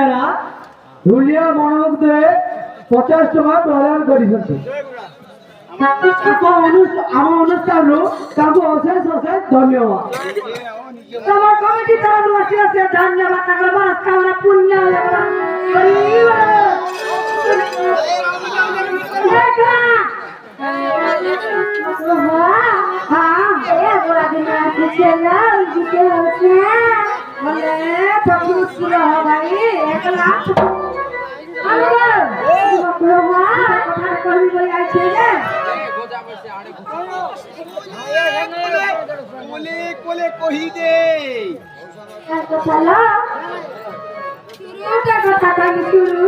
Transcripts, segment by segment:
बेचारा ढुलिया मनमुग्धे 50 टका प्रदान करिसथि आम अनुष्ठान अशेष अशेष धन्यवाद তোমার কমিটি তারা বসে আছে ধন্যবাদ তাকলে বাস কামনা পুণ্য লাগলা হ্যাঁ এ বড় দিন আছে না জিতে আছে বলে পক্ষী ছিল ভাই 1 লাখ আরে বাবা কথা কই বই আছে রে কোলে কোলে কহি দে কথা কথা কামি শুরু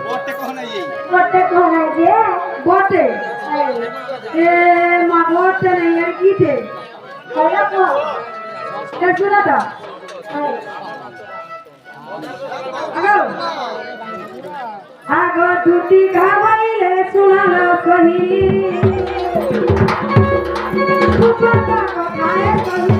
বটে কহ নাই এই বটে কহ নাই যে বটে এ মা বটে নাই আর কি দে কইলা কো কে শুনা তো আগো দুটি ঘামাইলে শুনালো কহি কথা কথায় কহি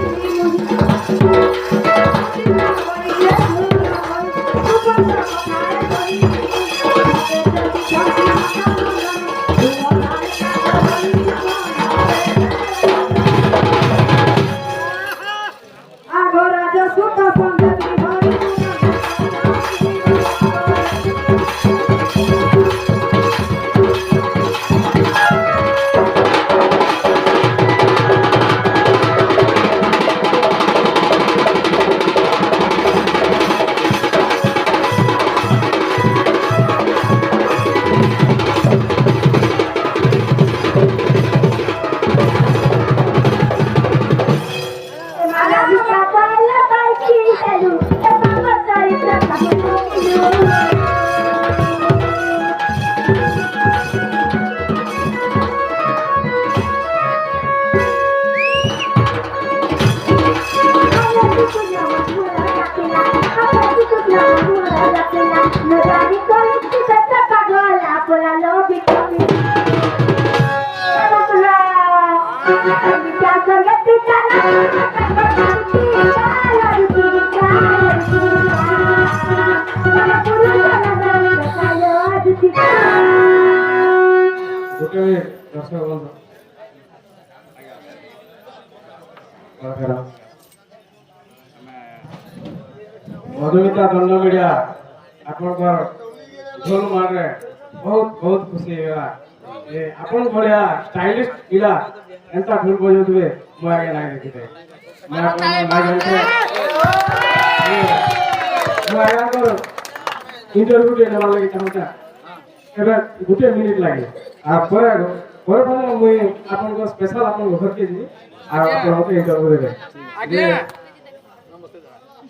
मधुमिता दंड मीडिया आपण झोल मारे बहुत बहुत खुशी होला ए आपण बढ़िया स्टाइलिश पिला एंता ढोल बजाउतबे मो आगे नाही देखिते मैं आपण नाही जानते मो आगे को इंटरव्यू दे देवा लागि चाहता एबे गुटे मिनिट लागे आ पर मुई आपण को स्पेशल आपण घर के दी आ आपण को इंटरव्यू देबे आगे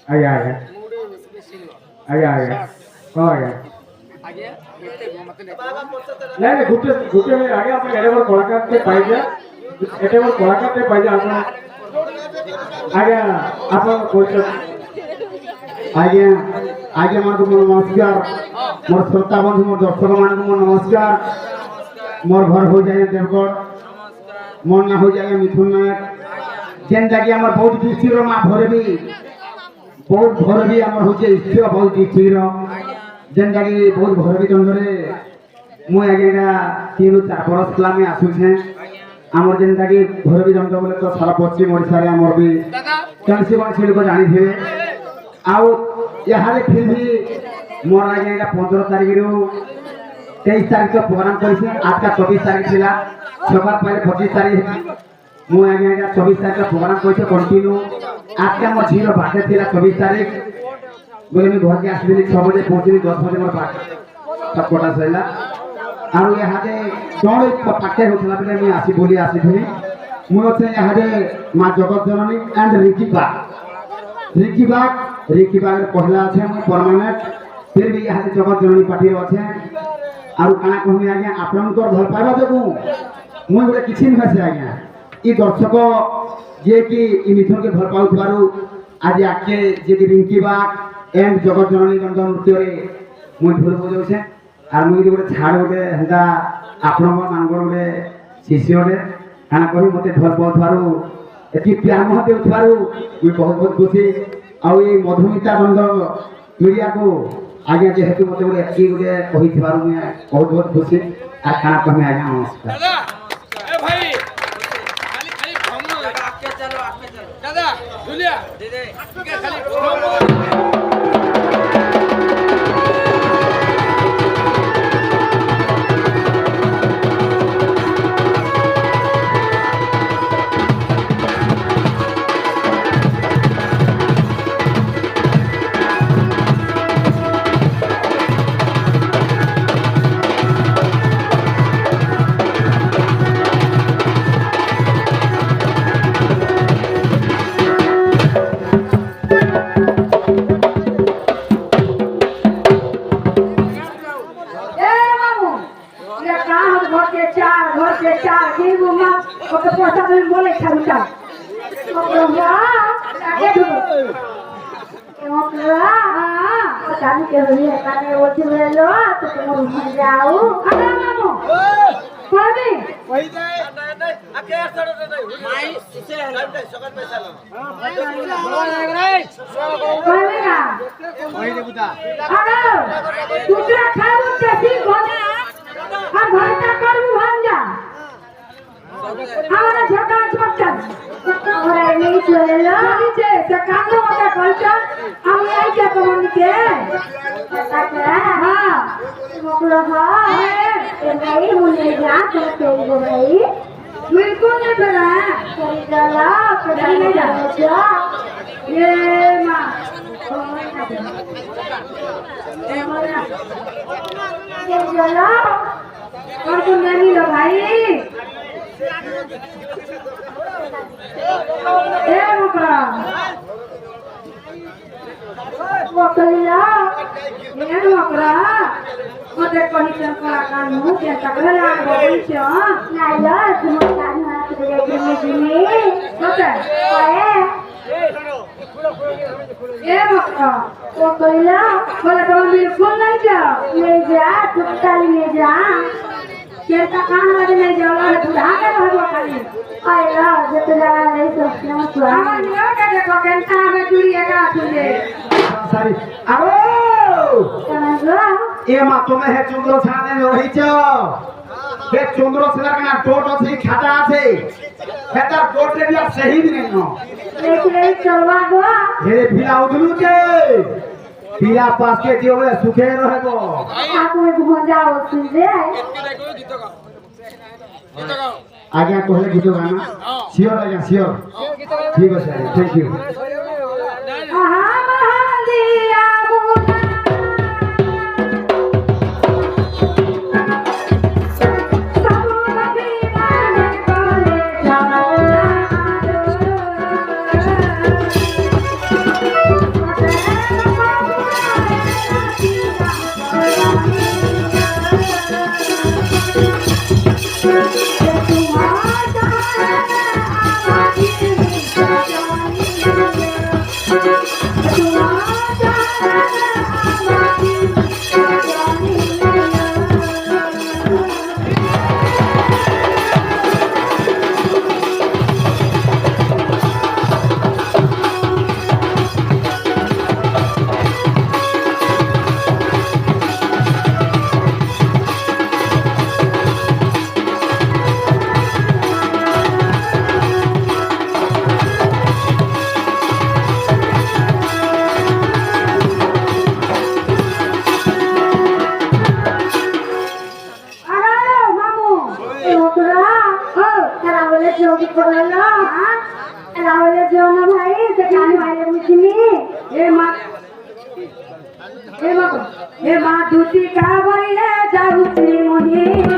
आगे आगे आगे आगे हाँ आगे नहीं गुटे गुटे में आगे अपने एटे बार कलाकार के पाइजे एटे बार कलाकार के पाइजे अपना आगे अपन कोच आगे आगे मन को नमस्कार मोर श्रोता बंधु मोर दर्शक मान को नमस्कार मोर घर हो जाए देवगढ़ मोर ना हो जाए मिथुन नायक जेन जाके हमर बहुत डिस्ट्रिक्ट रो मा भरबी बहुत भरबी हमर होचे इष्ट बहुत डिस्ट्रिक्ट रो जेन जाके बहुत भरबी दंडरे मु आगेगा 3-4 बरस कला में आसु छे हमर जेन जाके भरबी दंड बोले तो सारा पश्चिम ओडिसा रे हमर भी कनसी बन से लोग जानि थे आउ यहां फिर भी मोर आगेगा 15 तारीख रो 23 तारीख को प्रोग्राम करिसे आज का 24 तारीख थिला सभा पहले 25 तारीख मु आगेगा 24 तारीख का प्रोग्राम कइसे कंटिन्यू आज का मोर झीरो बाटे थिला 24 तारीख बोले मैं घर के आसली 6 बजे पहुंचली 10 बजे मोर बात सब कोटा सैला आरो यहां दे डोळे पाटे होतला बेले मैं आसी बोली आसी थी मु होते यहां दे मां जगत जननी एंड रिकी बाग पहला আছে मु परमानेंट फिर भी यहां दे जगत जननी पार्टी আছে आरो काना कहमी आज्ञा आपनकर भल पाइबा देबू मु गोटे किछि न हसे आज्ञा ई दर्शक जे कि ई मिथुन के भल पाउ थबारु आज आके जे कि रिंकी बाग एंड जगत जननी दंड नृत्य रे मु ढोल बजाउ छे आर मु गोटे छाड़ गोटे हंदा आपन मानगर गोटे शिष्य रे काना कहि मते ढोल पाउ थबारु एति प्यार मह देउ थबारु मु बहुत बहुत खुशी आउ ई मधुमिता दंड मीडिया को आगे जेहेतु मते गोटे एतकी गोटे कहिथिबारु मैं बहुत बहुत खुशी आ खाना कहमे आज्ञा नमस्कार दादा ए भाई खाली खाली भमो आके चलो दादा जुलिया दे दे खाली ए मामू ये कहाँ घर के चार दिन घुमा ओके पैसा में बोले खर्चा ओकरा आगे दो ओकरा जानी के लिए काने ओटी ले लो तो तुम घर जाओ अरे मामू कोई वही दे आके चलो दे माई से सगन पैसा लो कोई ना वही दे बुदा अरे दूसरा खाओ कैसी घोड़े हम घर का करू भाग जा हमारा छोटा छोटा और नहीं चले लो नीचे से कानो का कल्चर हम यही क्या करेंगे के हां मोकलो हां ये नहीं मुझे जा तो तेरी भाई बिल्कुल नहीं बना चली चला कहीं नहीं जाना ये मां ये चला और तुम नहीं लो भाई ए मुकरा मुकला ये मुकरा मुझे कहीं चंपा का मुंह क्या तकड़ा लग गई क्या नहीं लो तुम कान हाथ दे दे मुझे मुझे ओए ए मुकरा मुकला बोला तुम बिल्कुल नहीं जाओ ले जा तुम काली ले जा केर का कान वाले नहीं जाला है बुढ़ा के रहबो खाली आइला जत जाला नहीं सोचना छुआ हम नियो के देखो केनता में जुड़िएगा तुझे सारी आओ समझलो ए मा तुम्हें हे चंद्र छाने में रही छ हे चंद्र छाना का टोट আছে খাতা আছে হেতা टोट रे भी सही भी नहीं नो लेकिन चलवा गो हे फिला उदलू के फिला पास के दियो में सुखे रहबो आप में घुम जाओ तुझे आज्ञा कहले गीत गाना सियोर आज्ञा सियोर ठीक है सर थैंक यू आहा महादिया मुना सबोला बिना ने बोले जाना हे माँ दूती का बोले जाऊँ मोही